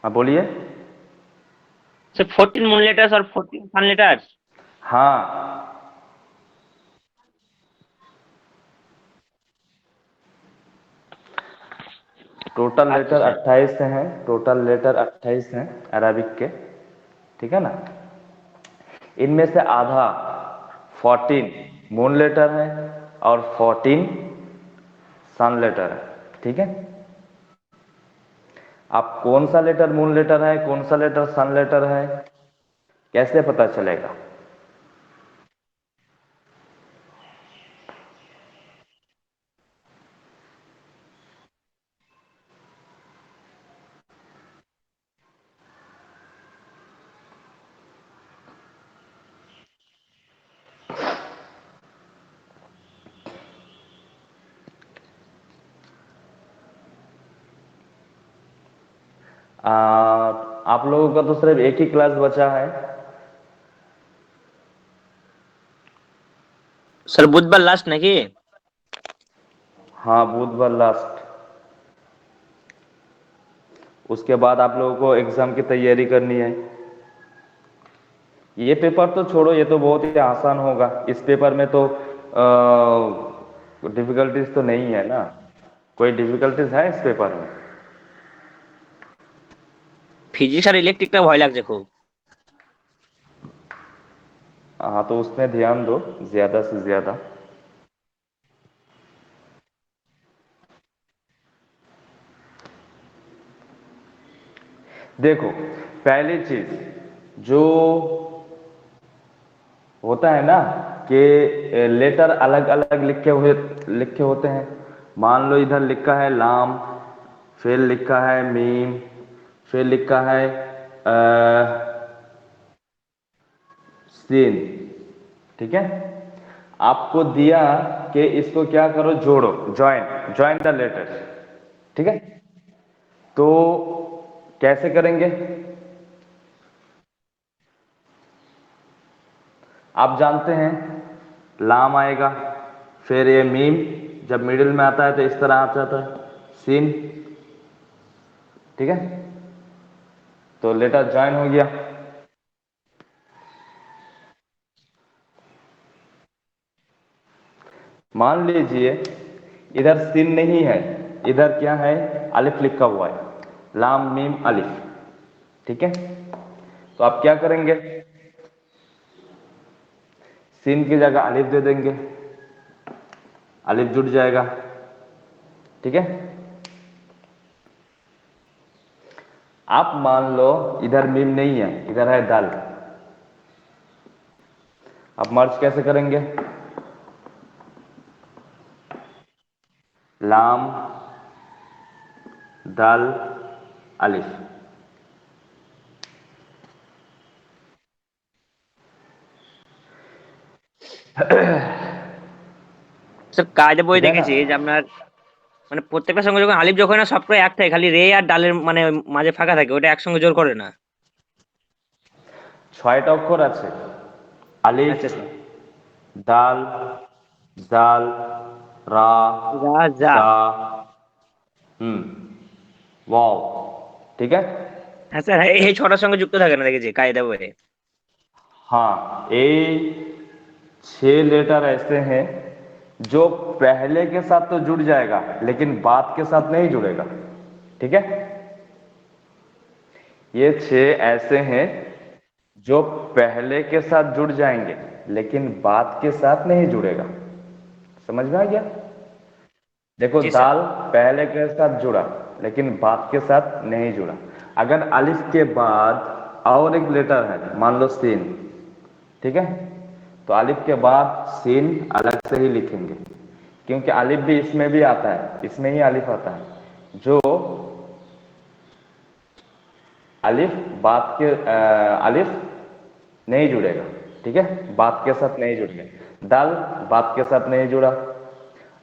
हाँ बोलिए। Sir 14 moon letters और 14 सन लेटर्स। हाँ, टोटल अच्छा लेटर सर। 28 हैं। टोटल लेटर 28 हैं अरबिक के। ठीक है ना। इनमें से आधा 14 मून लेटर है और 14 सन लेटर है। ठीक है। आप कौन सा लेटर मून लेटर है, कौन सा लेटर सन लेटर है, कैसे पता चलेगा? आ, आप लोगों का तो सिर्फ एक ही क्लास बचा है। सर बुधवार लास्ट नाকি? हाँ, बुधवार लास्ट। उसके बाद आप लोगों को एग्जाम की तैयारी करनी है। ये पेपर तो छोड़ो, ये तो बहुत ही आसान होगा। इस पेपर में तो डिफिकल्टीज तो नहीं है ना। कोई डिफिकल्टीज है इस पेपर में? ফিজিক্স আর ইলেকট্রিকটা ভয় লাগছে খুব। हाँ, तो उसमें ध्यान दो ज्यादा से ज्यादा। देखो, पहली चीज जो होता है ना कि लेटर अलग अलग लिखे होते हैं। मान लो इधर लिखा है लाम, फिर लिखा है मीम, फिर लिखा है सीन। ठीक है। आपको दिया कि इसको क्या करो, जोड़ो, ज्वाइन ज्वाइन द लेटर्स। ठीक है। तो कैसे करेंगे? आप जानते हैं, लाम आएगा, फिर ये मीम जब मिडिल में आता है तो इस तरह आ जाता है, सीन। ठीक है। तो लेटर ज्वाइन हो गया। मान लीजिए इधर सीन नहीं है, इधर क्या है, अलिफ लिखा हुआ है, लाम मीम अलिफ। ठीक है। तो आप क्या करेंगे, सीन की जगह अलिफ दे देंगे, अलिफ जुड़ जाएगा। ठीक है। आप मान लो इधर मीम नहीं है, इधर है दाल। आप मर्ज कैसे करेंगे? लाम दाल अलिफ। স্যার কায়দা বই ठीक है ना। দেখেছি যে আপনার মানে প্রত্যেকটা সঙ্গে যখন আলিফ যখন হয় না সবটাই এক থাকে, খালি রে আর ডালের মানে মাঝে ফাঁকা থাকে, ওটা একসঙ্গে জোর করে না। ছয়টা অক্ষর আছে, আলিফ, আচ্ছা স্যার। দাল, জাল, রা, রা যা। জা, वाओ। ठीक है। হ্যাঁ স্যার, এই ছটার সঙ্গে যুক্ত থাকে না দেখেছি কায়দা বইয়ে। हाँ, ए 6 लेटर ऐसे हैं जो पहले के साथ तो जुड़ जाएगा लेकिन बाद के साथ नहीं जुड़ेगा। ठीक है। ये 6 ऐसे हैं जो पहले के साथ जुड़ जाएंगे लेकिन बाद के साथ नहीं जुड़ेगा। समझ में आ गया? देखो, জি স্যার। दाल पहले के साथ जुड़ा लेकिन बाद के साथ नहीं जुड़ा। अगर अलिफ के बाद और एक लेटर है, मान लो सीन। ठीक है। तो अलिफ के बाद सीन अलग से ही लिखेंगे, क्योंकि अलिफ भी इसमें भी आता है, इसमें ही अलिफ आता है। जो अलिफ बात के अलिफ नहीं जुड़ेगा। ठीक है। बात के साथ नहीं जुड़ेगा। दाल बात के साथ नहीं जुड़ा,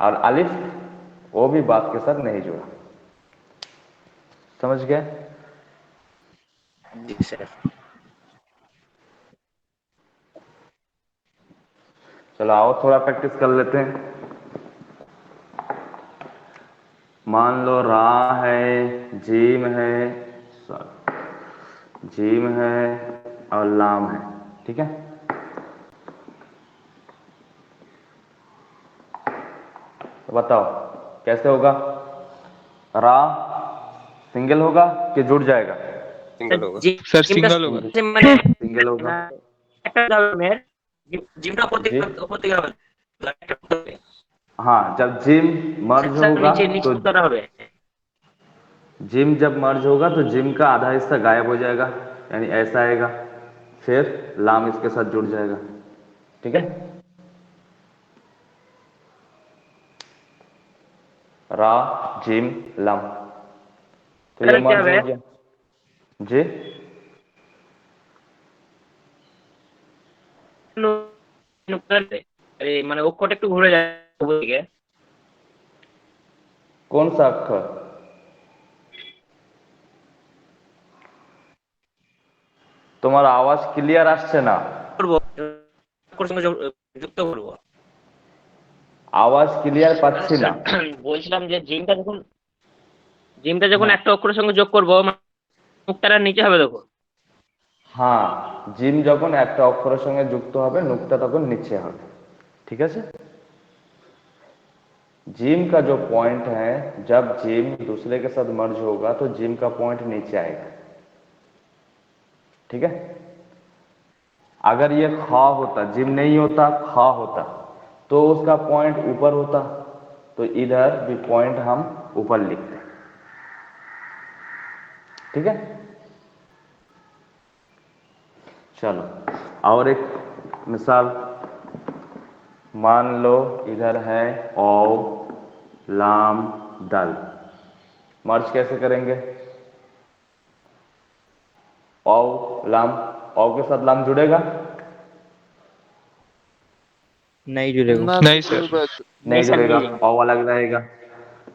और अलिफ वो भी बात के साथ नहीं जुड़ा। समझ गया? জি স্যার। चलो आओ थोड़ा प्रैक्टिस कर लेते हैं। मान लो रा है, जीम है, जीम है और लाम है, ठीक है। तो बताओ कैसे होगा, रा सिंगल होगा कि जुड़ जाएगा? सिंगल होगा सर, জিমটা सिंगल होगा। মানে सिंगल होगा। একটা ধরনের জিমটা जी উপর দিকে হবে, हाँ, जब जिम मर्ज होगा নিচে নিচে तो করা হবে। जिम जब मर्ज होगा तो जिम का आधा हिस्सा गायब हो जाएगा, यानी ऐसा आएगा, फिर लाम इसके साथ जुड़ जाएगा, ठीक है। रा जिम लम, तो ये তাহলে কি मर्ज হবে? हो गया जी। আরে মানে অক্ষরটা একটু ঘুরে যায় ওদিকে। कौन सा अक्षर? তোমার আওয়াজ ক্লিয়ার আসছে না, করব অক্ষরের সঙ্গে যুক্ত করব। আওয়াজ ক্লিয়ার পাচ্ছি না। বলছিলাম যে জিমটা যখন হ্যাঁ একটা অক্ষরের সঙ্গে যোগ করব, মুক্তাটা নিচে হবে দেখো। হ্যাঁ, জিম যখন একটা অক্ষরের সঙ্গে যুক্ত হবে নুকতা তখন নিচে হবে, ঠিক আছে। जिम का जो पॉइंट है, जब जिम दूसरे के साथ मर्ज होगा तो जिम का पॉइंट नीचे आएगा, ठीक है। अगर ये खा होता, जिम नहीं होता, खा होता, तो उसका पॉइंट ऊपर होता, तो इधर भी पॉइंट हम ऊपर लिखते, ठीक है। चलो और एक मिसाल, मान लो इधर है औ लाम दल, मर्ज कैसे करेंगे? औ लाम, औ के साथ लाम जुड़ेगा? नहीं जुड़ेगा। ना नहीं सर, जुड़ेगा, नहीं नहीं सर, जुड़ेगा, नहीं जुड़ेगा। औ अलग रहेगा।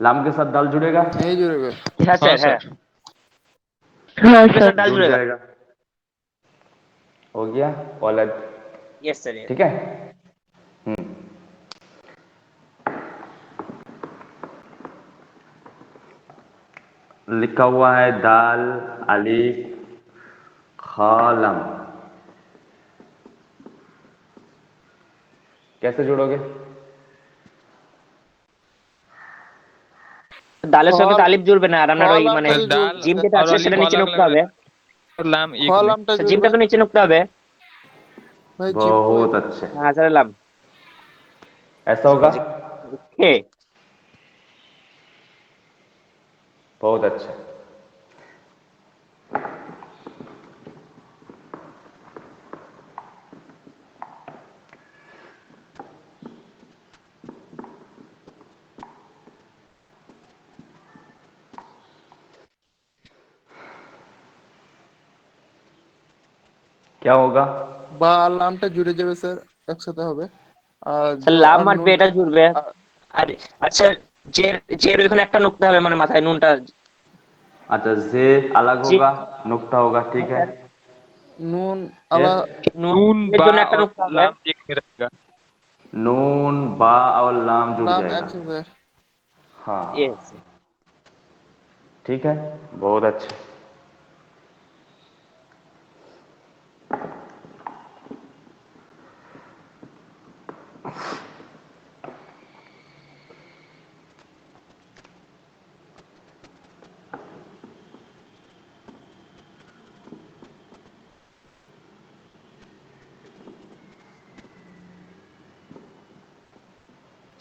लाम के साथ दाल जुड़ेगा? नहीं जुड़ेगा। हाँ हाँ सर, है। सर, इसके साथ दाल जुड़ जुड़ेगा। जाएगा, हो गया औलद, यस सर, ठीक है। लिखा हुआ है दाल अलीफ खालम, कैसे जोड़ोगे? দালের সঙ্গে ফল তো আলিফ জুড়বে না, আর আপনার ওই মানে ফলামটা सर তো दाल জুড়বে জিম স্যার। যেটা और আছে সেটা अलीफ নিচে अलग নুকতে अलग হবে। रहता है और लाम एक में। ফলামটা স্যার জুড়বে জিমটা তো নিচে নুকতে হবে। ভাই, জিম কই? बहुत अच्छे, হ্যাঁ স্যার, লাম। ऐसा होगा, হে। बहुत अच्छा। क्या होगा? বা আর লামটা জুড়ে যাবে স্যার, একসাথে হবে। আর স্যার जो লাম আর আর নুন, বেটা জুড়বে। আর আর আচ্ছা, জের জের ওইখানে একটা নুকতে হবে, মানে মাথায় নুনটা। अच्छा, जे अलग জি। होगा, नुक्ता होगा, হ্যাঁ ठीक है। স্যার, নুন फिर আলা নুন नून এর बा জন্য একটা और নুকতে হবে। लाम एक में रहेगा। नून बा और लाम जुड़ লাম जाएगा, একসাথে। हाँ, ইয়েস। ठीक है, बहुत अच्छा।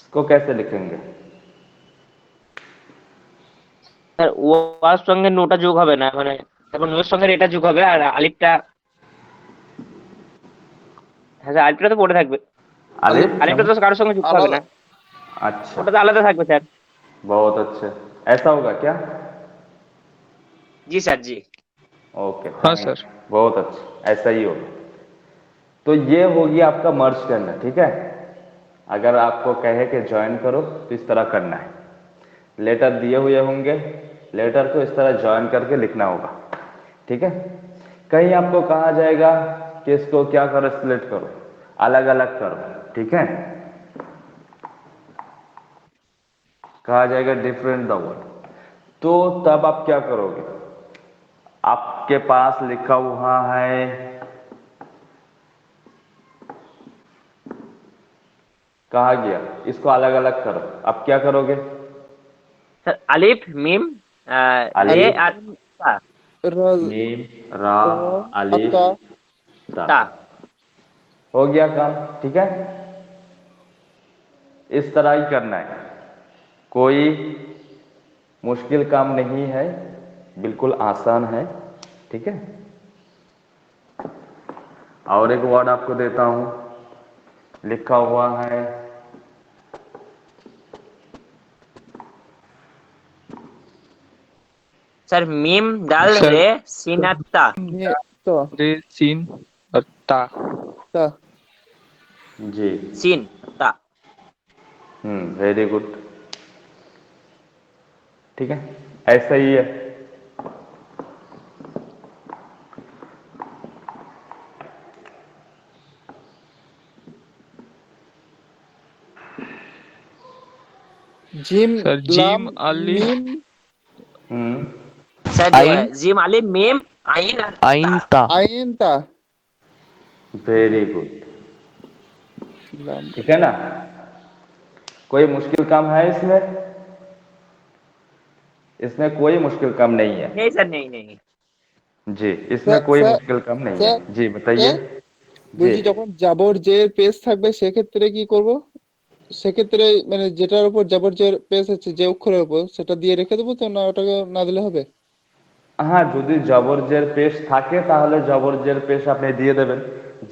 इसको कैसे लिखेंगे? স্যার ওয়ার সঙ্গে নোটা যোগ হবে না, মানে এখন নোর সঙ্গে এটা যোগ হবে, আর আলিফটা, হ্যাঁ স্যার আলিফটা তো পড়ে থাকবে। अलिफ আলিফটা তো কারোর সঙ্গে যুক্ত হবে আলাদা। না, अच्छा, ওটা তো আলাদা থাকবে স্যার। बहुत अच्छे, ऐसा होगा क्या? জি স্যার, জি। हाँ ओके, थैंक, सर। बहुत अच्छा, ऐसा ही होगा। तो ये होगी आपका मर्ज करना, ठीक है। अगर आपको कहे कि ज्वाइन करो तो इस तरह करना है, लेटर दिए हुए होंगे, लेटर को इस तरह ज्वाइन करके लिखना होगा, ठीक है। कहीं आपको कहा जाएगा कि इसको क्या करो, स्प्लिट करो, अलग अलग करो, ठीक है, कहा जाएगा डिफरेंट द वर्ड, तो तब आप क्या करोगे? आपके पास लिखा हुआ है, कहा गया, इसको अलग अलग करो। अब क्या करोगे? सर अलिफ मीम रे अलिफ, और ता। र मीम, रा, र अलिफ, अता ता। ता। हो गया काम, ठीक है। इस तरह ही करना है, कोई मुश्किल काम नहीं है, बिल्कुल आसान है, ठीक है। और एक वर्ड आपको देता हूं, लिखा हुआ है सर मीम दाल सर रे सीन और ता। ये तो रे सीन और ता। ता जी। सीन ता। वेरी गुड, ठीक है, ऐसा ही है। जिम सर लाम जीम अलिफ मीम हम्म सर आइन जिम अलिफ मीम आइन और ता। आइन ता। आइन ता वेरी गुड, लाम। ठीक है ना। कोई मुश्किल काम है इसमें? इसमें कोई मुश्किल काम नहीं है। नहीं सर, नहीं नहीं। जी, इसमें স্যার कोई স্যার मुश्किल काम नहीं স্যার है। जी बताइए। স্যার जी, বলছি যখন জাবর জের পেজ থাকবে সেক্ষেত্রে কি করব? সেক্ষেত্রে মানে যেটার উপর জাবর জের পেজ আছে যে অক্ষরের উপর সেটা দিয়ে রেখে দেবো তো, না ওটাকে না দিলে হবে? হ্যাঁ, যদি জবরজের পেশ থাকে তাহলে জবরজের পেশ আপনি দিয়ে দেবেন,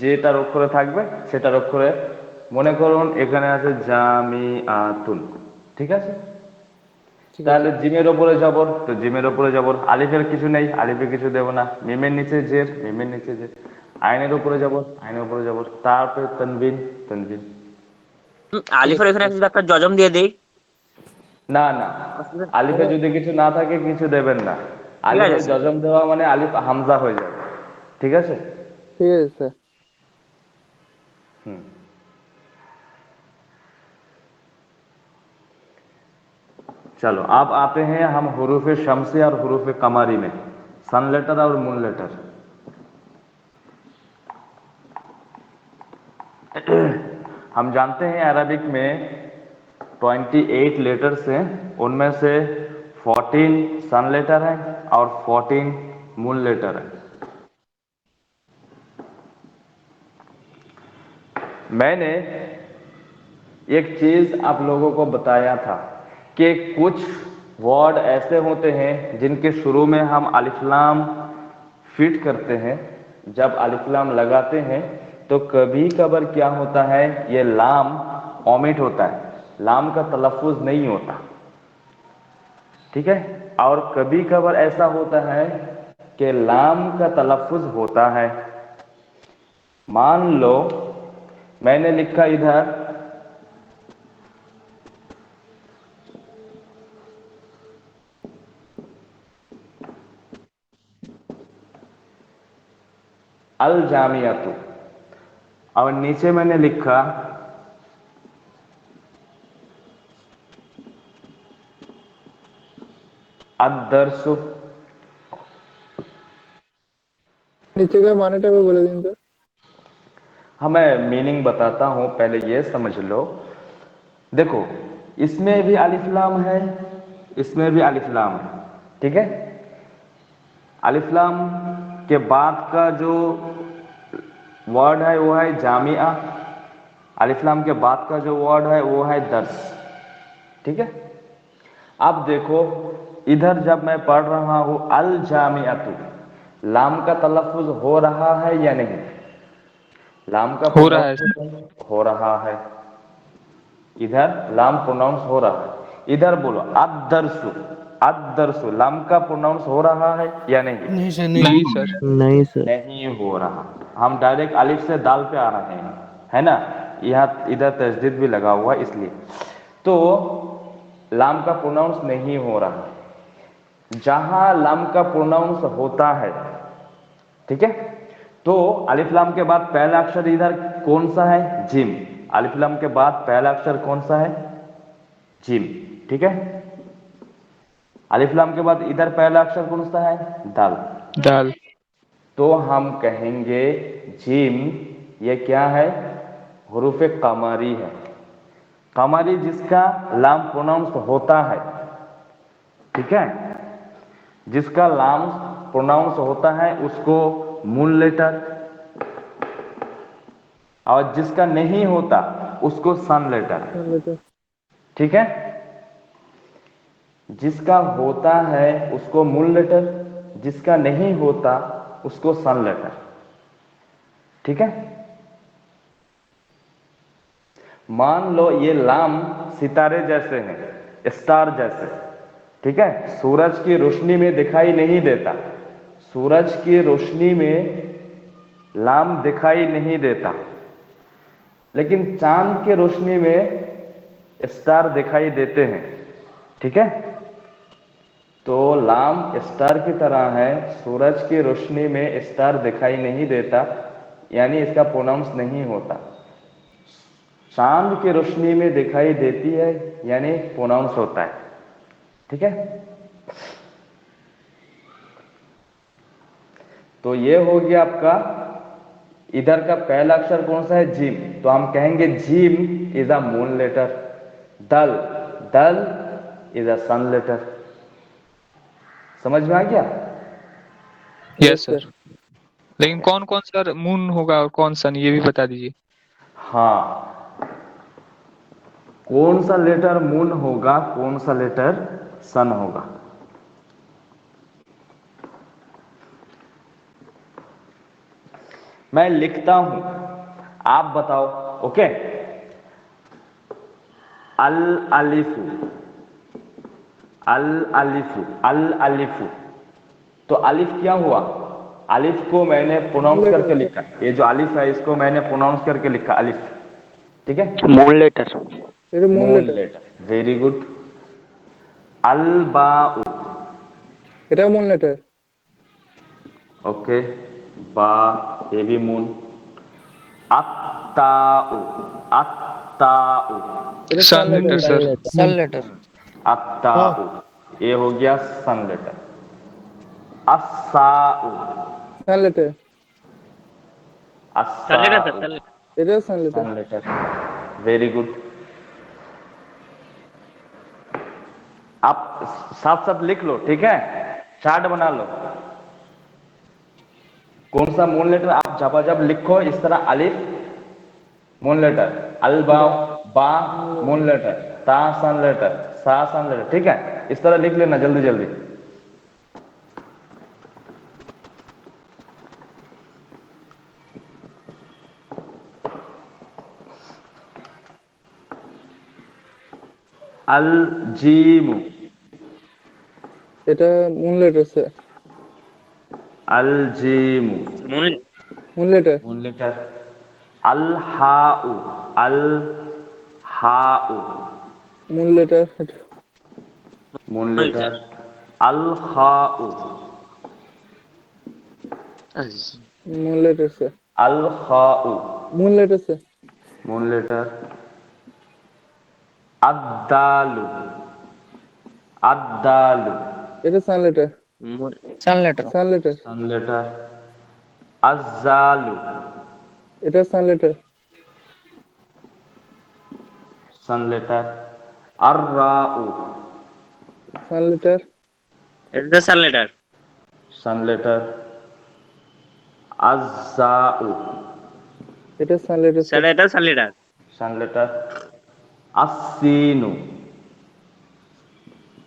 যেটার অক্ষরে থাকবে সেটার অক্ষরে। মনে করুন এখানে আছে জামিআতুন, ঠিক আছে। ঠিক আছে। তাহলে জিমের ওপরে জবর, তো জিমের ওপরে জবর, আলিফের কিছু নেই, আলিফে কিছু দেবো না, মিমের নিচে জের, মিমের নিচে জের, আইনের উপরে জবর, আইনের উপরে জবর, তারপরে তনবিন, তনবিন। ঠিক আলিফের আছে এখানে স্যার। শুধু একটা জজম দিয়ে দেই। না না, আলিফে মানে যদি কিছু না থাকে কিছু দেবেন না। ঠিক আছে আলিফে স্যার। জজম দেওয়া মানে আলিফ হামজা হয়ে যাবে, ঠিক আছে। ঠিক আছে স্যার। হুম, चलो अब आते हैं हम हुरूफ शम्सी और हुरूफ कमारी में, सन लेटर और मून लेटर। हम जानते हैं अरबिक में 28 लेटर्स हैं, उनमें से 14 सन लेटर हैं और 14 मून लेटर हैं। मैंने एक चीज आप लोगों को बताया था कि कुछ वर्ड ऐसे होते हैं जिनके शुरू में हम अलिफ लाम फिट करते हैं। जब अलिफ लाम लगाते हैं तो कभी कभार क्या होता है, ये लाम ओमिट होता है, लाम का तलफ़ुज़ नहीं होता, ठीक है। और कभी कभार ऐसा होता है कि लाम का तलफ़ुज़ होता है। मान लो मैंने लिखा इधर अल जामियातु, और नीचे मैंने लिखा अदरसु। নিচে का মানেটা বলে দিন তো। हाँ, मैं मीनिंग बताता हूं, पहले ये समझ लो। देखो, इसमें भी अलिफ लाम है, इसमें भी अलिफ लाम है, ठीक है। अलिफ लाम के बाद का जो वर्ड है वो है जामिया, अलिफ लाम के बाद का जो वर्ड है वो है दर्स, ठीक है। अब देखो इधर जब मैं पढ़ रहा हूं अल जामियातु, लाम का तलफ़ुज़ हो रहा है या नहीं? लाम का हो रहा है सर। प्रोनाउंस हो रहा है, इधर लाम प्रोनाउंस हो रहा है। इधर बोलो अदरसु, अदरसु लाम का प्रोनाउंस हो रहा है या नहीं? नहीं सर, नहीं सर। नहीं सर। नहीं हो रहा। हम डायरेक्ट अलिफ से दाल पे आ रहे हैं, है ना। यहाँ इधर तजदीद भी लगा हुआ है इसलिए। तो लाम का प्रोनाउंस नहीं हो रहा। जहां लाम का प्रोनाउंस होता है, ठीक है, तो अलिफ लाम के बाद पहला अक्षर इधर कौन सा है? जिम। अलिफ लाम के बाद पहला अक्षर कौन सा है? जिम, ठीक है। अलिफ लाम के बाद इधर पहला अक्षर कौन सा है? दाल। दाल। तो हम कहेंगे जीम, ये क्या है? हुरूफ कमारी है। कमारी जिसका लाम प्रोनाउंस होता है, ठीक है, जिसका लाम प्रोनाउंस होता है उसको मून लेटर, और जिसका नहीं होता उसको सन लेटर, लेटर। ठीक है। जिसका होता है उसको मून लेटर, जिसका नहीं होता उसको सन लेटर, ठीक है। मान लो ये लाम सितारे जैसे हैं, स्टार जैसे, ठीक है। सूरज की रोशनी में दिखाई नहीं देता, सूरज की रोशनी में लाम दिखाई नहीं देता, लेकिन चांद की रोशनी में स्टार दिखाई देते हैं, ठीक है। तो लाम स्टार की तरह है, सूरज की रोशनी में स्टार दिखाई नहीं देता, यानी इसका प्रोनाउंस नहीं होता। चांद की रोशनी में दिखाई देती है, यानी प्रोनाउंस होता है, ठीक है। तो ये हो गया आपका, इधर का पहला अक्षर कौन सा है? जीम। तो हम कहेंगे जीम इज अ मून लेटर। दल, दल इज अ सन लेटर। समझ में आ गया? Yes sir. लेकिन कौन कौन सा मून होगा और कौन सन, ये भी बता दीजिए। हाँ, कौन सा लेटर मून होगा, कौन सा लेटर सन होगा। मैं लिखता हूं, आप बताओ, ओके। अल अलिफु, अल अलिफु, अल अलिफु। तो अलिफ क्या हुआ? अलिफ को मैंने प्रोनाउंस करके लिखा, ये जो अलिफ है इसको मैंने प्रोनाउंस करके लिखा अलिफ, ठीक है। Moon letter. এটা moon moon letter. Letter, very good. अल बाउ, এটাও मून लेटर। ओके, बा, ये भी मून। अत्ताउ, अत्ताउ, এটা सन सन लेटर लेटर। सर। सन लेटर। अत्ताउ, ये हो गया सन लेटर। अस्साउ, सन लेटर। सन लेटर सर, अस्साउ, सन लेटर। এটাও sun letter. Sun letter, very good. आप साथ साथ लिख लो, ठीक है, चार्ट बना लो। कौन सा मून लेटर आप जब लिखो इस तरह, अलिफ मून लेटर, अल बा, बा मून लेटर, ता सन लेटर, सा सन लेटर, ठीक है। इस तरह लिख लेना जल्दी जल्दी। अल जीमु, এটা मून लेटर से। अल जीमु, moon moon letter. Moon letter. अल हाउ, अल हाउ, मून लेटर। Moon letter. अल खाउ, मून लेटर से। अल खाउ, मून लेटर से। Moon letter. अद्दालु, अद्दालु, এটা sun letter. Sun letter. Sun letter. Sun letter. अज्जालु, এটা सन लेटर। Sun letter. अर्राउ, सन लेटर। এটা सन लेटर। Sun letter. अज्जाउ, এটা सन लेटर से। স্যার এটা सन लेटर। Sun letter. अस्सीनु,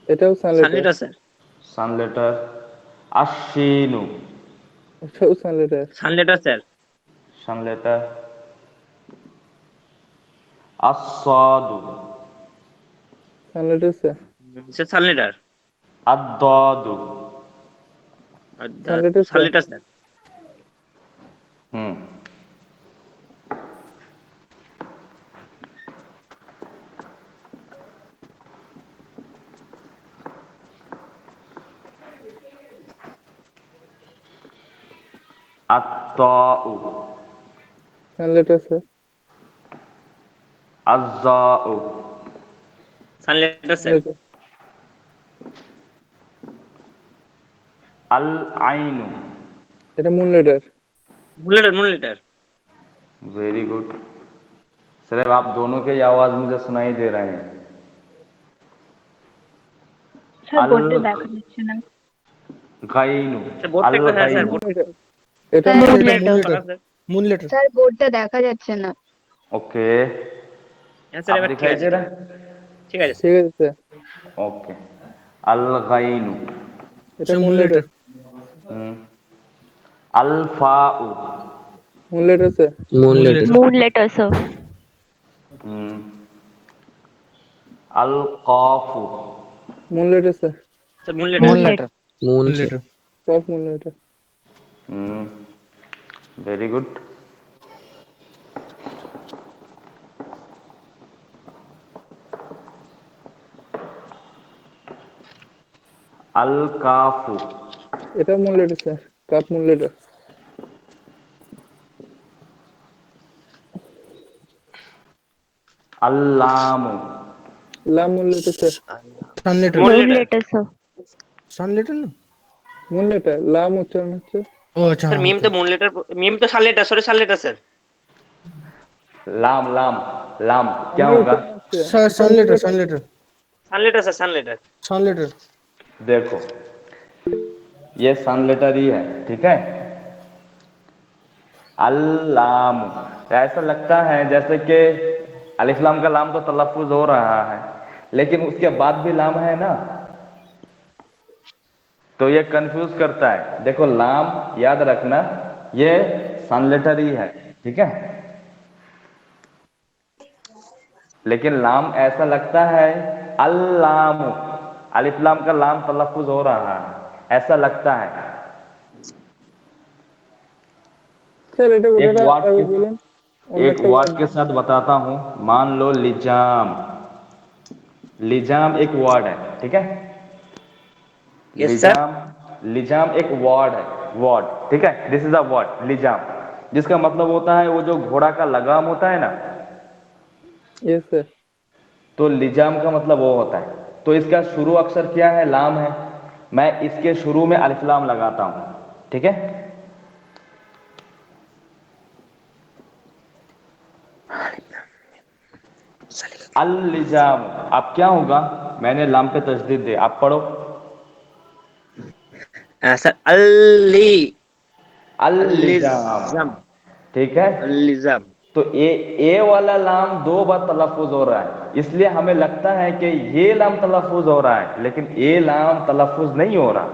এটাও sun sun letter. Letter sir. Sun letter. अशीनु, এটাও sun letter. Sun letter sir. Sun letter. अस्सादु, सन लेटर से। Sir sun letter. अद्दादु। सन लेटर सन से। Letter sir. हम्म, अत्ताउ, सन लेटर से। अज्जाउ, sun letter sun sir. Letter. अल आइनु। এটা moon letter. Moon letter. Very good. सिर्फ आप दोनों के ही आवाज मुझे सुनाई दे रहे हैं। স্যার अल বোর্ডে দেখা যাচ্ছে না। गाइनु। सर बोर्ड अल पे है सर, गाइनु। बोर्ड এটা এটা sir moon moon letter. Letter. पकड़ा सर। Moon letter. স্যার বোর্ডটা দেখা যাচ্ছে না। ओके, आंसर अब এবার ঠিক दिखाई আছে, दे रहा है? ঠিক আছে স্যার। ঠিক আছে স্যার। ओके। अल गाइनु। এটা sir moon moon letter. Letter. Hmm, अल फाउ। Moon letter sir. Moon letter. Moon letter sir. Hmm, अल कॉफू। Moon letter sir. Sir moon moon letter. Letter. Moon moon से। लेटर। সব মুন লেটার। Very good. अल काफू। এটা মুন লেটার স্যার। কাপ মুন লেটার। अल्लामु। লাম moon letter sir. Sun letter. Moon moon letter. Letter sir. Sun letter ना। Moon letter লাম উচ্চারণ হচ্ছে। ओ अच्छा सर हाँ मीम ओके। तो मून लेटर, मीम तो सन लेटर, सॉरी सन लेटर सर। लाम लाम लाम क्या আমার होगा? উচ্চারণ হচ্ছে। सर এটা सन মুন लेटर। লেটার सन sir. Letter. Sun letter sir, सन लेटर। Sun letter. देखो, ये सन लेटर ही है, ठीक है। अल्लाम, ऐसा लगता है जैसे कि अलिफ लाम का लाम तो तलफ्फुज हो रहा है, लेकिन उसके बाद भी लाम है ना, तो ये कंफ्यूज करता है। देखो लाम याद रखना, ये सन लेटर ही है, ठीक है। लेकिन लाम ऐसा लगता है अल्लाम, अलिफ लाम का लाम तलफ्फुज हो रहा है, ऐसा लगता है। স্যার এটা एक ওটা वार्ड আগে के বলুন। অন্য एक একটা वार्ड ওয়ার্ড। के साथ बताता हूं। मान लो लिजाम। लिजाम एक वर्ड है, ठीक है। Yes sir. लिजाम, लिजाम एक वर्ड है, वर्ड, ठीक है। दिस इज अ वर्ड लिजाम, जिसका मतलब होता है वो जो घोड़ा का लगाम होता है ना, यस सर। तो लिजाम का मतलब वो होता है। तो इसका शुरू अक्षर क्या है? लाम है। मैं इसके शुरू में अलिफ लाम लगाता हूं, ठीक है। अल लिजाम, अब क्या होगा? मैंने लाम पे तशदीद दे, आप पढ़ो। सर अल्ली, अल लिजाम, अल्लिज़म, ठीक है। अल्लिज़म। तो ए वाला लाम दो बार तलफ्फुज हो रहा है, इसलिए हमें लगता है कि ये लाम तलफ्फुज हो रहा है, लेकिन ए लाम तलफ्फुज नहीं हो रहा,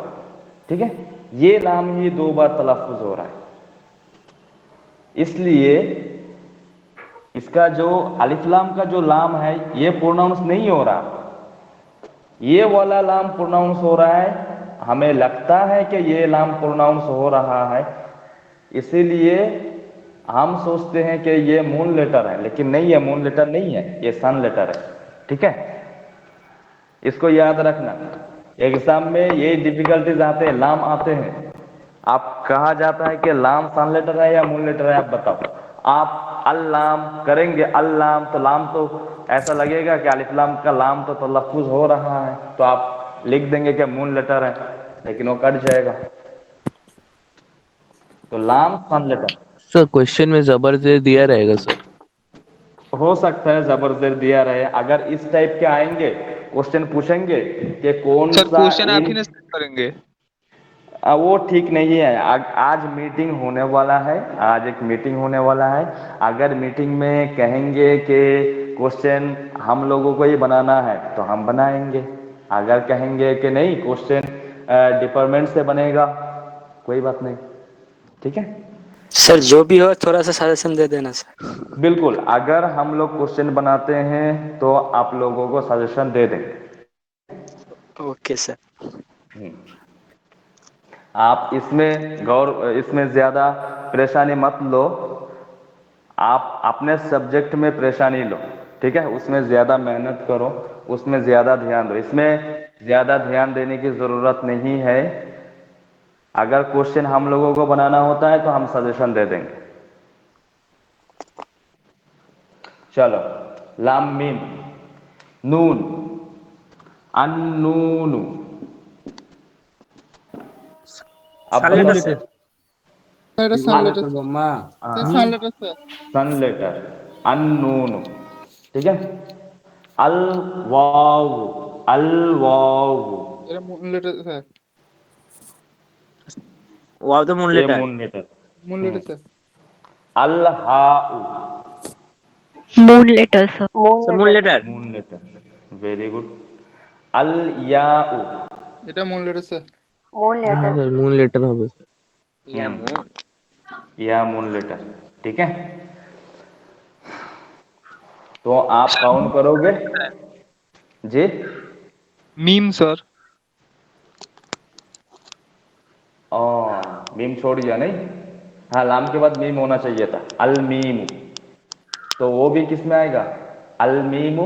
ठीक है। ये लाम ही दो बार तलफ्फुज हो रहा है, इसलिए इसका जो अलिफ लाम का जो लाम है ये प्रोनाउंस नहीं हो रहा, ये वाला लाम प्रोनाउंस हो रहा है। हमें लगता है कि ये लाम प्रोनाउंस हो रहा है, इसीलिए हम सोचते हैं कि ये मून लेटर है, लेकिन नहीं, ये मून लेटर नहीं है, ये सन लेटर है, ठीक है। इसको याद रखना। एग्जाम में ये डिफिकल्टीज आते हैं, लाम आते हैं। आप कहा जाता है कि लाम सन लेटर है या मून लेटर है, आप बताओ। आप अल्लाम करेंगे, अल्लाम, तो लाम तो ऐसा लगेगा कि अलिफ लाम का लाम तो तलफ्फुज हो रहा है, तो आप लिख देंगे कि मून लेटर है, लेकिन वो कट जाएगा। तो लाम सन लेटर। सर क्वेश्चन में जबर जेर दिया रहेगा सर। हो सकता है जबर जेर दिया रहे। अगर इस टाइप के आएंगे क्वेश्चन, पूछेंगे कि कौन सर सा क्वेश्चन आप ही इन, ना सेट करेंगे। वो ठीक नहीं है। आज मीटिंग होने वाला है, आज एक मीटिंग होने वाला है। अगर मीटिंग में कहेंगे कि क्वेश्चन हम लोगों को ही बनाना है तो हम बनाएंगे। अगर कहेंगे कि नहीं क्वेश्चन डिपार्टमेंट से बनेगा, कोई बात नहीं, ठीक है। सर जो भी हो थोड़ा सा सजेशन दे देना सर। बिल्कुल, अगर हम लोग क्वेश्चन बनाते हैं तो आप लोगों को सजेशन दे देंगे। Okay sir. आप इसमें इसमें ज्यादा परेशानी मत लो। आप अपने सब्जेक्ट में परेशानी लो, ठीक है। उसमें ज्यादा मेहनत करो, उसमें ज्यादा ध्यान दो। इसमें ज्यादा ध्यान देने की जरूरत नहीं है। अगर क्वेश्चन हम लोगों को बनाना होता है तो हम सजेशन दे देंगे। चलो, लाम मीम नून, अन्नूनु, अब साल लेटर बताओ। এটা সান লেটার সান লেটার স্যার सन लेटर, अननून, ठीक है। अल वाव, अल वाव, এটা মুন লেটার স্যার ওয়াও তো মূল ये letter. Moon letter. Moon letter sir अल हाउ, moon letter sir. Sir moon letter. Moon letter, very good. अल याउ, এটা মুন লেটার স্যার हाँ सर मून लेटर হবে sir। Yeah moon. या मून लेटर, ठीक है। तो आप काउंट करोगे जी। Meme sir. मीम छोड़ दिया नहीं। हाँ, लाम के बाद मीम होना चाहिए था, अल मीम। तो वो भी किस में आएगा, अल मीम।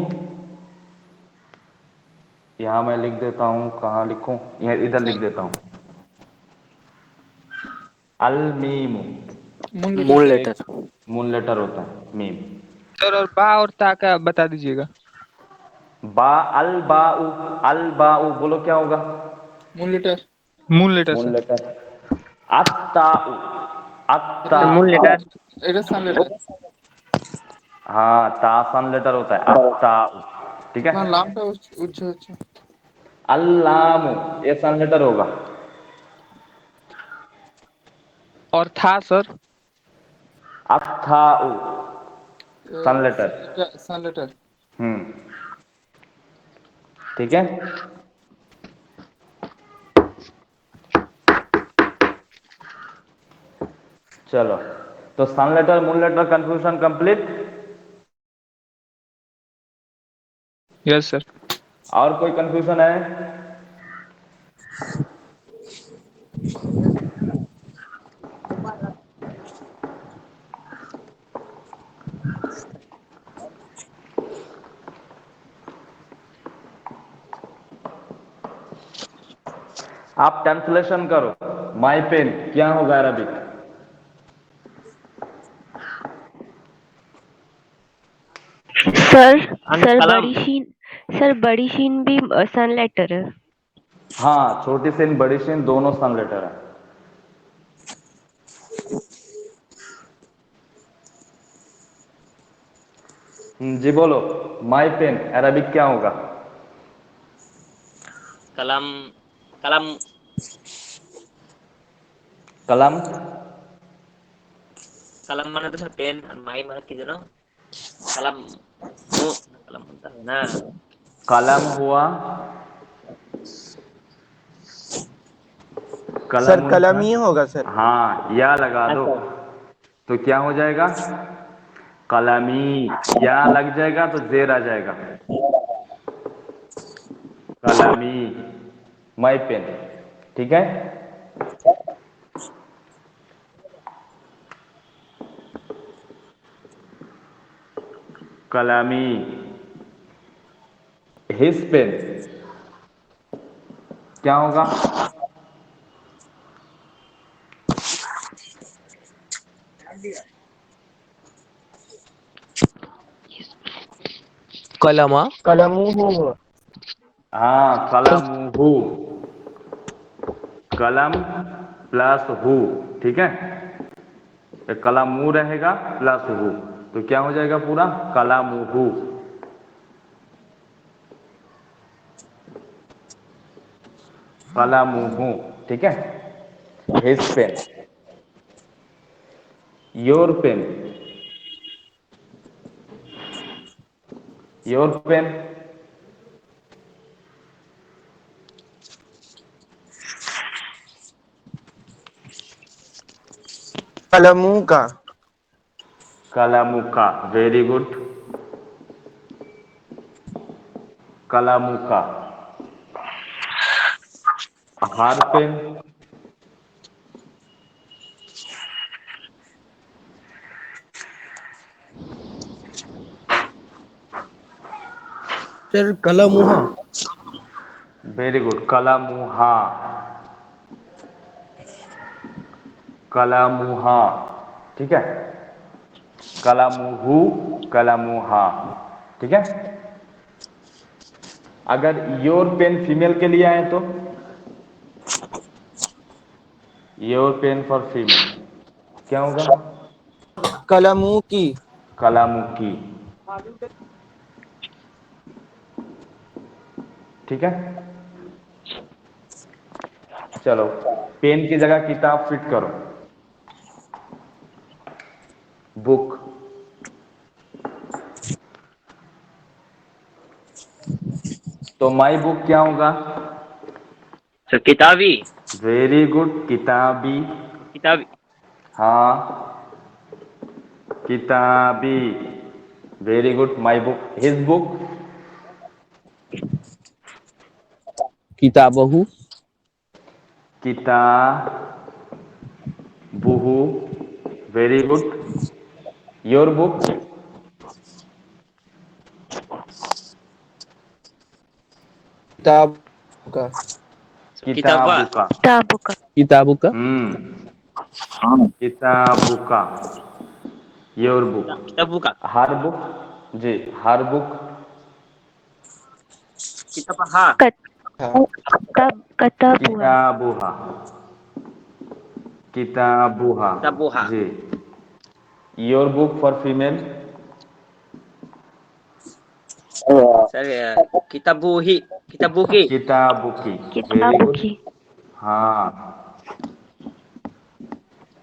यहाँ मैं लिख देता हूँ, कहाँ लिखूं, यहाँ इधर लिख देता हूँ, अल मीम। Moon letter moon sir letter moon letter होता है मीम। सर और बा और ता का बता दीजिएगा। बा, अल बाउ, अल बाउ बोलो क्या होगा, moon letter moon letter moon sir. Letter. अत्ताउ, अत्ता, স্যার মূল লেটার। এটা সান লেটার हाँ तासन लेटर होता है, अत्ताउ, ठीक না है। লামটা উচ্চ হচ্ছে अल्लाम, ये सन लेटर होगा। और था सर। अत्थाउ, सन लेटर। এটা সান লেটার ठीक है। चलो, तो sun letter moon letter confusion complete. Yes sir. और कोई कंफ्यूजन है। आप ट्रांसलेशन करो, माई पेन क्या होगा अरबिक। सर सर कलम। बड़ी शीन भी सन लेटर है। हाँ, छोटी सीन बड़ी सीन दोनों सन लेटर है। जी बोलो, माई पेन अरबिक क्या होगा। कलम। कलम। कलम, कलम মানে তো স্যার পেন আর মাই মানে কি জানো, कलम ও कलम বলতে হবে না। कलम हुआ, कलम सर कलम उनका, ही होगा सर। हाँ या लगा दो আচ্ছা तो क्या हो जाएगा, कलमी। या लग जाएगा तो जेर आ जाएगा, कलमी, माई पेन, ठीक है। कलमी, हिज पेन क्या होगा, कलम हाँ हाँ कलम हु, कलम प्लस हु, ठीक है। कलम मुंह रहेगा प्लस हु, तो क्या हो जाएगा पूरा, कलम हु, कलम हु, ठीक है। His pen, your pen, your pen, कलमू का कलामुका, वेरी गुड, कलामुका। हार पेन, सर कलमुहा वेरी गुड, कलामुहा, कलामुहा, ठीक है। कलामुहु, कलामुहा, ठीक है। अगर योर पेन फीमेल के लिए आए तो योर पेन फॉर फीमेल क्या होगा? कलमू की कलामुखी। ठीक है, चलो पेन की जगह किताब फिट करो। बुक। तो माई बुक क्या होगा? सर किताबी। वेरी गुड, किताबी। किताबी। हाँ, किताबी। Very good, my book. His book. किताबहू किताबुहु। Very good. Your book. किताब का किताबा। किताबुका। किताबों का। किताबों का किताबुका। Your book. किताबू का। Her book. जी, हर बुक। किताबा। कत हाँ कब कतब हुआ। किताबुहा। किताबुहा। किताबुहा। जी। Your book for female. Sir किताबू ही। किताबू की। किताबुकी। वेरी किताबों गुड। की। हाँ,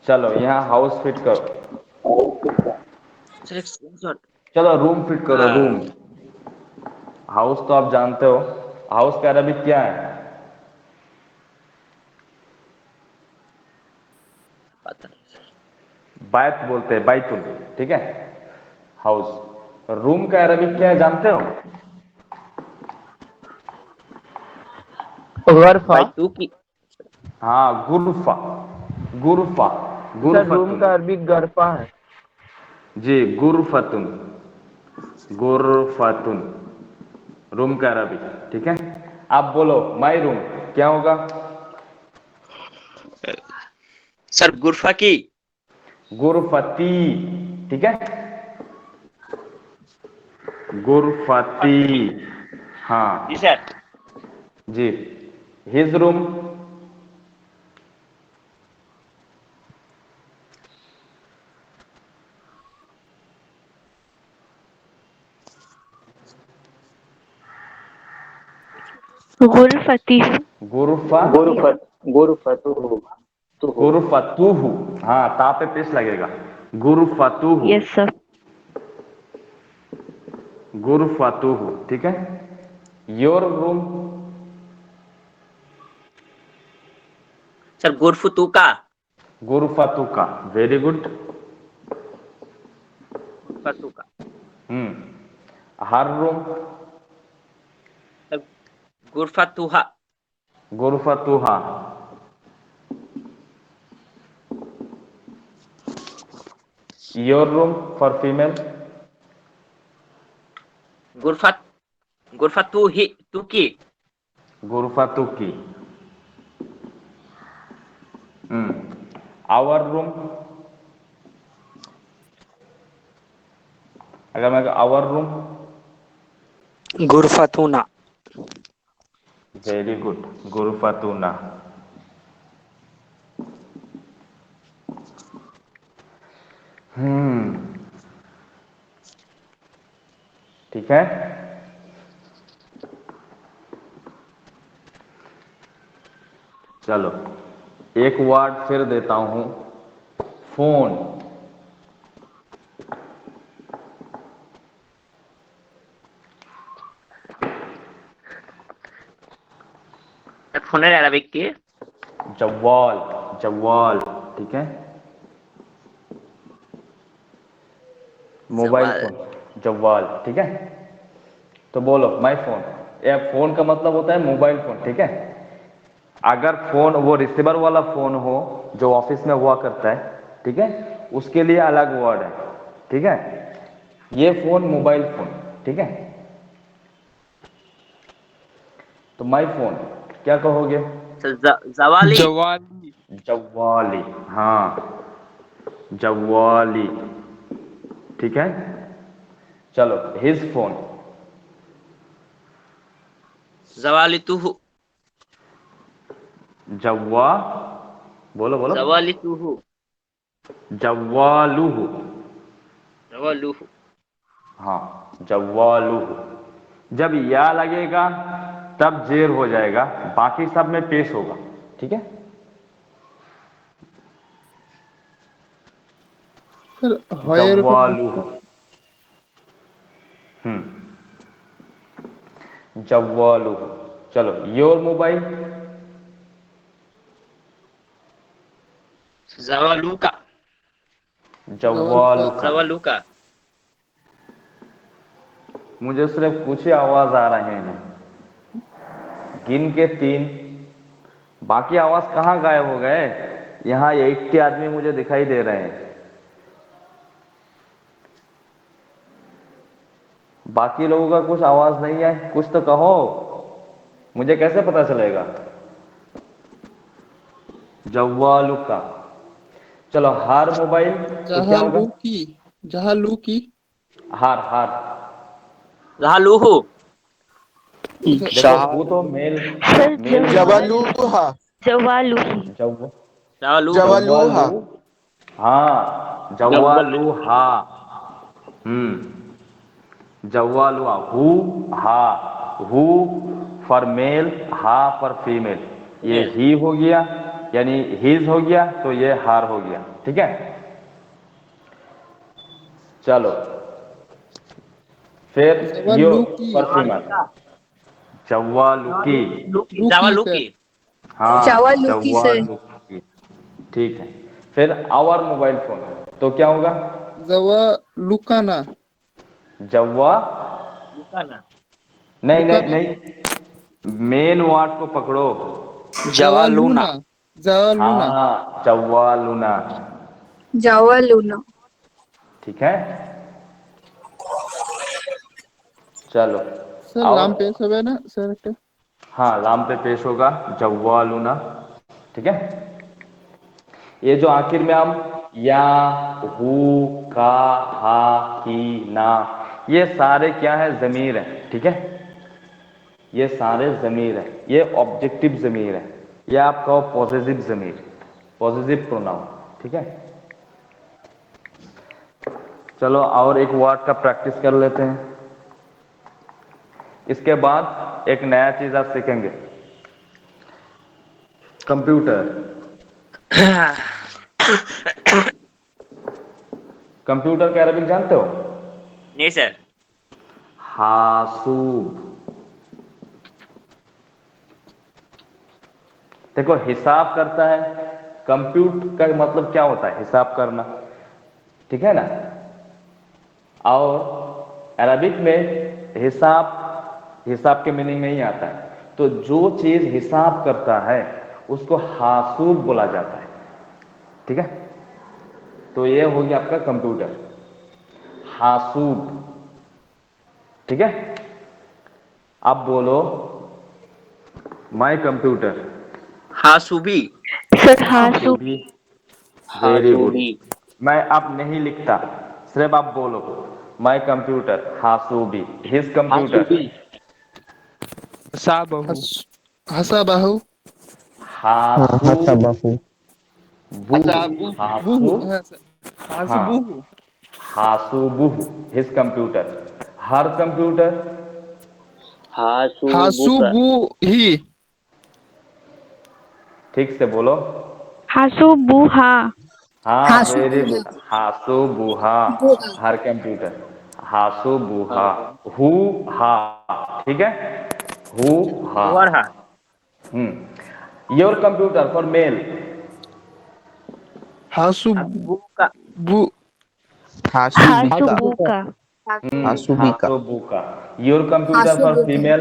चलो यहाँ हाउस फिट करो। सर एक स्क्रीनशॉट। चलो रूम फिट करो, रूम। हाउस तो आप जानते हो, हाउस का अरबिक क्या है? पता नहीं सर। बैत बोलते हैं, बैतुल। ठीक है, हाउस। रूम का अरबिक क्या है जानते हो? गरफा। भाई तू की। हाँ, गुरफा। गुरफा। Sir room गुरफतुन। का अरबी गरफा है। जी, गुरफतुन। गुरफतुन रूम का अरबिक। ठीक है, आप बोलो माई रूम क्या होगा? सर गुरफा की। गुरफती। ठीक है, गुरफती। जी हाँ सर। जी। हिज रूम। गुरफती हूँ। गुरफा। गुरफतुहु गुरफतुहु। हाँ, ता पे पेश लगेगा। गुरफतुहु। Yes sir. गुरफतुहु। ठीक है, योर रूम। सर गुरफतू का। गुरफतुका। Very good. गुरफतू का। Her room. सर गुरफतूहा। गुरफतुहा। Your room for female. गुरफत गुरफतू ही तू की। गुरफतुकी। Our room. अगर मैं आवर रूम। गुरफतुना। वेरी गुड, गुरफतुना। ठीक है, चलो एक वर्ड फिर देता हूं, फोन। फोনের अरबिक की। जवाल। जवाल। ठीक है, मोबाइल जवाल। फोन। जवाल। ठीक है, तो बोलो माई फोन। या फोन का मतलब होता है मोबाइल फोन। ठीक है, अगर फोन वो रिसीवर वाला फोन हो जो ऑफिस में हुआ करता है, ठीक है, उसके लिए अलग वर्ड है। ठीक है, ये फोन मोबाइल फोन। ठीक है, तो माई फोन क्या कहोगे? सर जवाली। जवाली। जवाली। हाँ, जवाली। ठीक है, चलो हिज फोन। जवाली तू। जवा बोलो बोलो। जवालितुहु। जव्वालुहु। जवालुहु। हाँ, जव्वालुहु। जब या लगेगा तब जेर हो जाएगा, बाकी सब में पेश होगा। ठीक है। স্যার হয় এরকম जव्वालुहु। जव्वालुहु। चलो, योर मोबाइल। जवालुका। जव्वालुका। जवालुका। मुझे सिर्फ कुछ ही आवाज आ रहे हैं, गिन के 3। बाकी आवाज कहाँ गायब हो गए? यहाँ 80 आदमी मुझे दिखाई दे रहे हैं, बाकी लोगों का कुछ आवाज नहीं है। कुछ तो कहो, मुझे कैसे पता चलेगा? जव्वालुका। चलो, हार मोबाइल तो क्या होगा? জাহালুকি हार हार। जहालुहु। देखो, वो तो मेल सर मेल जवालूहा। जवालुही। जव जवालुहु। जवालूहा। जव्वालू। हाँ, जव्वालूहा। जव्वालुहा। हु, हा। हु फॉर मेल, हा फॉर फीमेल। ये ही हो गया, यानी हिज हो गया, तो ये हार हो गया। ठीक है। चलो, फिर यो জাওয়ালুকি फॉर फीमेल। जव्वालुकी। लुकी जवालुकी। हाँ, जवालुकी से जव्वालुकी। ठीक है। फिर आवर मोबाइल फोन तो क्या होगा? জাওয়ালুকানা जव्वा। लुकाना। नहीं नहीं लुकाना नहीं, मेन वर्ड को पकड़ो। जवालूना। জাওয়ালুনা हाँ, जव्वालुना। जवालूना। ठीक है। चलो, স্যার और লাম পেশ হবে না স্যার একটা? हाँ, लाम पे पेश होगा जव्वालुना। ठीक है। ये जो आखिर में हम या, हु, का, हा, की, ना, ये सारे क्या है? जमीर है। ठीक है। ये सारे जमीर है, ये ऑब्जेक्टिव जमीर है, ये आप कहो पॉजिटिव जमीर, पॉजिटिव प्रोनाउन। ठीक है। चलो, और एक वर्ड का प्रैक्टिस कर लेते हैं। इसके बाद एक नया चीज आप सीखेंगे, कंप्यूटर। कंप्यूटर का अरबिक जानते हो? नहीं सर। हासूब। देखो, हिसाब करता है। कंप्यूट का मतलब क्या होता है? हिसाब करना। ठीक है ना। और अरबिक में हिसाब, हिसाब के मीनिंग नहीं आता है, तो जो चीज हिसाब करता है उसको हासूब बोला जाता है। ठीक है। तो ये हो गया आपका कंप्यूटर, हासूब। ठीक है। अब बोलो, माय कंप्यूटर। हासुबी। सर हासु भी वेरी गुड। हासुबी। मैं अब नहीं लिखता, सिर्फ आप बोलो, माय कंप्यूटर हासूबी, हिज कंप्यूटर साबहु। হাসাবাহু हासू হাসাবাহু बुह। বুহু हासू। হ্যাঁ স্যার हाँ, হাসবুহু हासूबुह, हिज कंप्यूटर। हर कंप्यूटर हासुबुका। হাসুবুহি ठीक से बोलो। हासुबुहा। हाँ, वेरी हासुबुहा। गुड। हासूबुहा, बुहा। Her computer. हासूबुहा। हु, हा। ठीक है। हु, हा। वरहा। Your computer for male. হাসুবু हासुबुका। হাসুবিকা हासुबुका। হাসুবিকা हासूबुका। योर कंप्यूटर फॉर हासुबुका। फीमेल।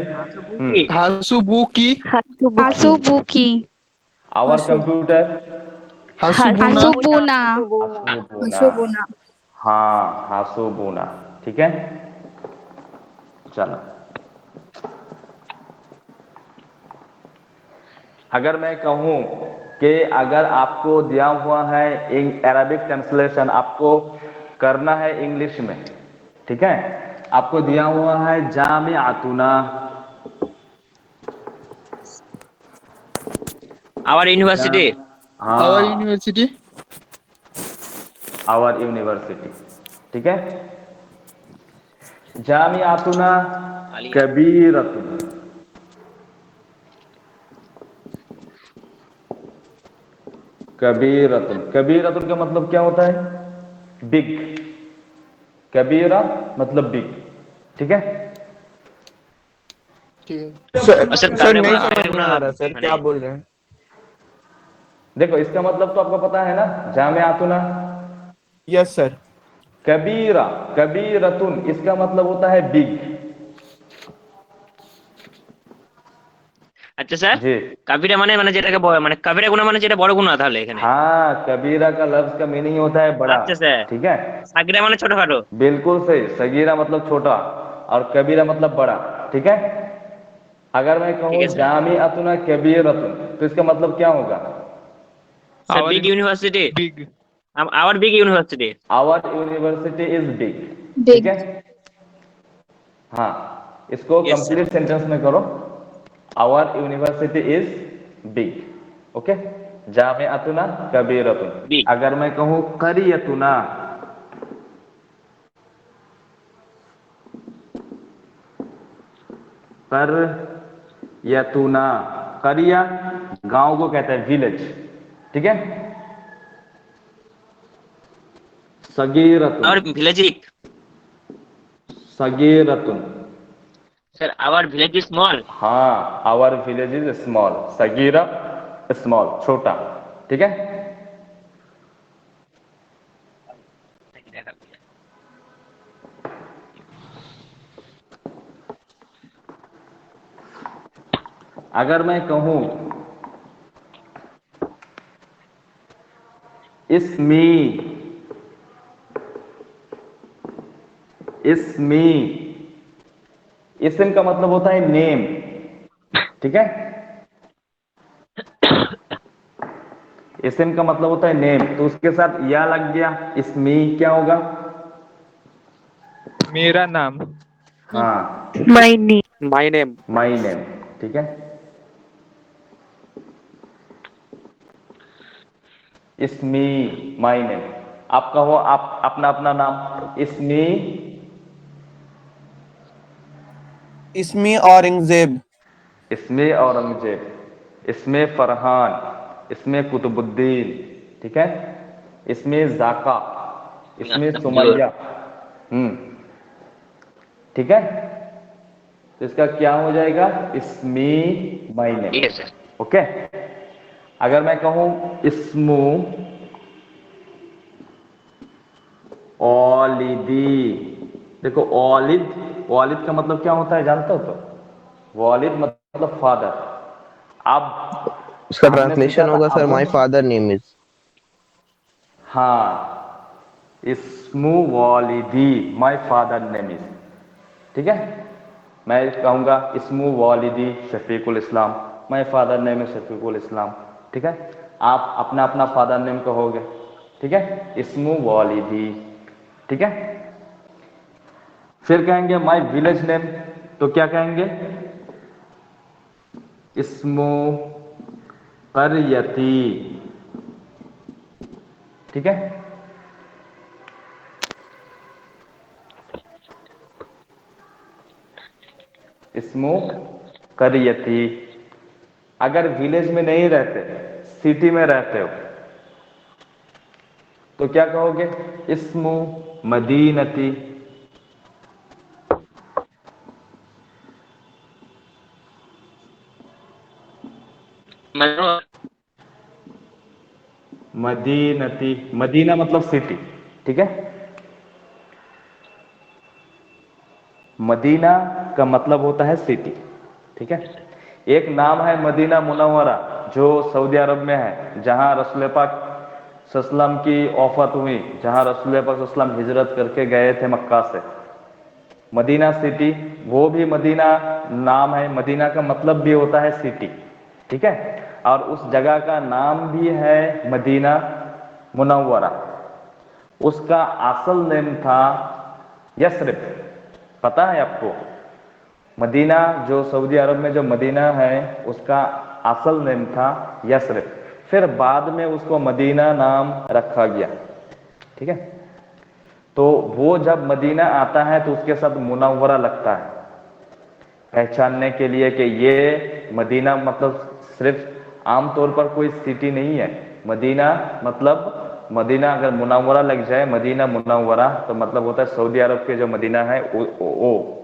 हासुबुकी। হাসুবুকি हासुबुकी। Hasubuki, आवर हासु कंप्यूटर হাসুবুনা Hasubuna, हासूबुना। हासुबुना। हाँ, हासूबुना। ठीक है। चलो, अगर मैं कहूं कि अगर आपको दिया हुआ है अरबिक ट्रांसलेशन, आपको करना है इंग्लिश में। ठीक है। आपको दिया हुआ है जामिअतुना। Our university. आवर हाँ, यूनिवर्सिटी। Our university. ठीक है। जामियातुना आलिया। कबीरतुन। कबीरतुन, कबीरतुन का मतलब क्या होता है? बिग। कबीरा मतलब बिग। ठीक है। ठीक है। सर और सर सर काबरे नहीं गुना समझ काबरे में गुना आ रहा सर, माने क्या बोल रहे हैं? देखो इसका मतलब तो आपको पता है ना, जामियातुना यस सर। कबीरा, कबीरतुन इसका मतलब होता है बिग। আচ্ছা স্যার जी। কাবিরা মানে মানে যেটাকে মানে কাবিরা গুনা মানে যেটা বড় গুনা তাহলে এখানে हाँ, कबीरा का लफ्ज का मीनिंग होता है बड़ा। আচ্ছা স্যার ठीक है। সাগিরা মানে ছোটখাটো बिल्कुल सही। सगीरा मतलब छोटा और कबीरा मतलब बड़ा। ठीक है। अगर मैं ঠিক कहूँ আছে স্যার जामियातुना कबीरतुन तो इसका मतलब क्या होगा? Sir our big university big. Our big university our university is big. ठीक बिग। है। हाँ, इसको यस স্যার कंप्लीट सेंटेंस में करो। Our university is big. Okay. जामियातुना कबीरतुन। বিগ अगर मैं कहूँ करियतुना, करियतुना, करिया गांव को कहते हैं, विलेज। ठीक है। सगीरतुन, আওয়ার ভিলেজ सगीरतुन। Sir our village is small हाँ, आवर विलेज इज स्मॉल। सगीरा स्मॉल, छोटा। ठीक है। अगर मैं कहूं इसमी, इसमी, इसम का मतलब होता है नेम। ठीक है। इसम का मतलब होता है नेम, तो उसके साथ या लग गया, इसमी क्या होगा? मेरा नाम। हाँ, my name. My name. My name. ठीक है। इसमी, माई नेम। आप कहो आप अपना अपना नाम। इसमी, इसमें औरंगजेब। इसमें औरंगजेब, इसमें फरहान, इसमें कुतुबुद्दीन। ठीक है। इसमें जाका, इसमें আব্দুল सुमैया। ठीक है। तो इसका क्या हो जाएगा? इसमी, माई नेम। ঠিক আছে ओके। अगर मैं कहूं इस्मू ओलिदी, देखो ओलिद, ओलिद का मतलब क्या होता है जानते हो? तो वालिद मतलब फादर। अब उसका हमने सीखा ट्रांसलेशन था होगा सर, अब। My father name is. हाँ, इस्मु वालिदी, माय फादर नेम इज। ठीक है। मैं कहूंगा इस्मु वालिदी Shafiqul Islam, my father name is Shafiqul Islam. ठीक है। आप अपना अपना फादर नेम कहोगे। ठीक है। इस्मु वालिदी। ठीक है। फिर कहेंगे माय विलेज नेम, तो क्या कहेंगे? इस्मु करियती। ठीक है। इस्मु करियती। अगर विलेज में नहीं रहते, सिटी में रहते हो, तो क्या कहोगे? इस्मु मदीनती। মানে मदीनती, मदीना मतलब सिटी। ठीक है। मदीना का मतलब होता है सिटी। ठीक है। एक नाम है मदीना मुनव्वरा, जो सऊदी अरब में है, जहां रसूल पाक सल्लम की वफात हुई, जहां रसूल पाक सल्लम हिजरत करके गए थे मक्का से। मदीना सिटी, वो भी मदीना नाम है। मदीना का मतलब भी होता है सिटी। ठीक है। और उस जगह का नाम भी है मदीना मुनव्वरा। उसका असल नेम था यसरिब। पता है आपको? मदीना जो सऊदी अरब में जो मदीना है, उसका असल नेम था यसरिब। फिर बाद में उसको मदीना नाम रखा गया, ठीक है। तो वो जब मदीना आता है तो उसके साथ मुनव्वरा लगता है, पहचानने के लिए कि ये मदीना मतलब सिर्फ आमतौर पर कोई सिटी नहीं है। मदीना मतलब मदीना अगर मुनव्वरा लग जाए, मदीना मुनव्वरा, तो मतलब होता है सऊदी अरब के जो मदीना है वो।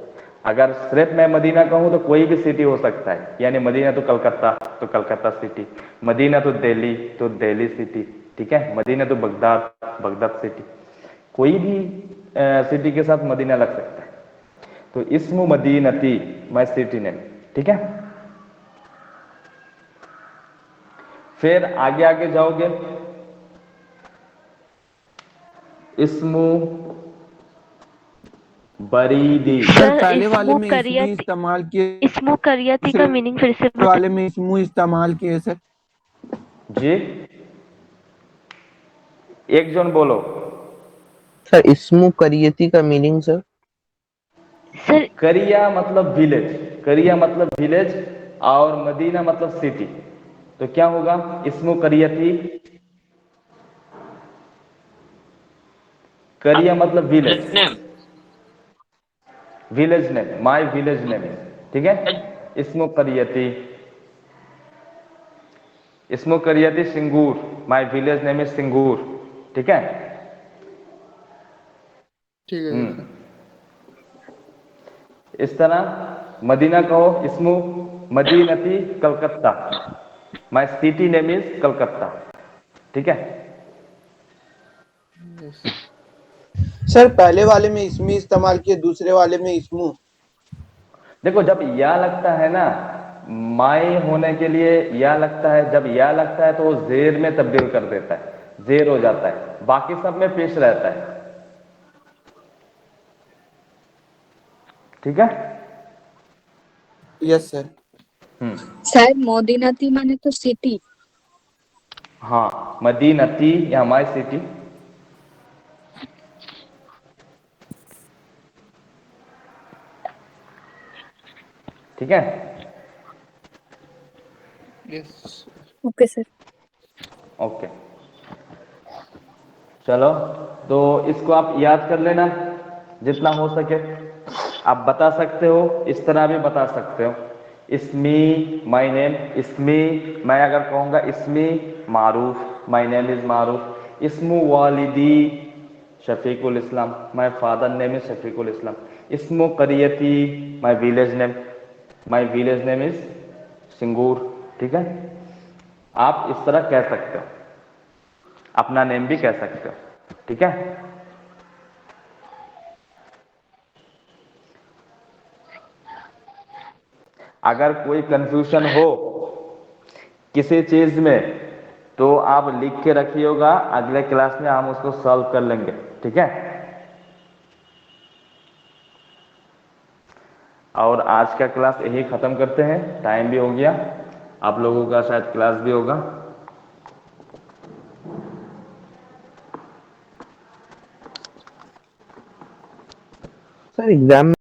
अगर सिर्फ मैं मदीना कहूँ तो कोई भी सिटी हो सकता है, यानी मदीना तो कलकत्ता, तो कलकत्ता सिटी, मदीना तो दिल्ली, तो दिल्ली सिटी, ठीक है। मदीना तो बगदाद, बगदाद सिटी, कोई भी सिटी के साथ मदीना लग सकता है। तो इस्मु मदीनती, माय सिटी नेम, ठीक है। फिर आगे आगे जाओगे, इस्मु बरीदी। सर सर पहले वाले इस्मु में इसमें करियत इस्तेमाल किए, इस्मु करियती का दूसरे मीनिंग फिर से बता। वाले में इसमें इस्तेमाल किए सर। जी, एक जन बोलो। सर इस्मु करियती का मीनिंग सर। सर करिया मतलब विलेज, करिया मतलब विलेज, और मदीना मतलब सिटी। तो क्या होगा, इस्मु करियती, करिया मतलब village, village name, my village name, ठीक है। इस्मु करियती, इस्मु करियती Singur, my village name is Singur, ठीक है। ठीक है हम्म, सर। इस तरह मदीना कहो, इस्मु मदीनती Calcutta, my city name is Calcutta, ठीक है। यस। सर पहले वाले में इसमें इस्तेमाल किए, दूसरे वाले में इसमू। देखो जब या लगता है ना, माई होने के लिए या लगता है, जब या लगता है तो वो जेर में तब्दील कर देता है, जेर हो जाता है, बाकी सब में पेश रहता है, ठीक है। Yes sir. शायद मोदीनाती माने तो सिटी। हाँ, मदीनती या माई सिटी, ठीक है। यस। Okay sir. ओके, चलो, तो इसको आप याद कर लेना जितना हो सके। आप बता सकते हो, इस तरह भी बता सकते हो, इसमी माई नेम, इसमी, मैं अगर कहूँगा इसमी Maruf, my name is Maruf. इस्मु वालिदी Shafiqul Islam, my father name is Shafiqul Islam. इस्मु करियती, my village name, my village name is Singur, ठीक है। आप इस तरह कह सकते हो, अपना नेम भी कह सकते हो, ठीक है। अगर कोई कंफ्यूजन हो किसी चीज में तो आप लिख के रखिएगा, अगले क्लास में हम उसको सॉल्व कर लेंगे, ठीक है। और आज का क्लास यही खत्म करते हैं, टाइम भी हो गया, आप लोगों का शायद क्लास भी होगा। Sir exam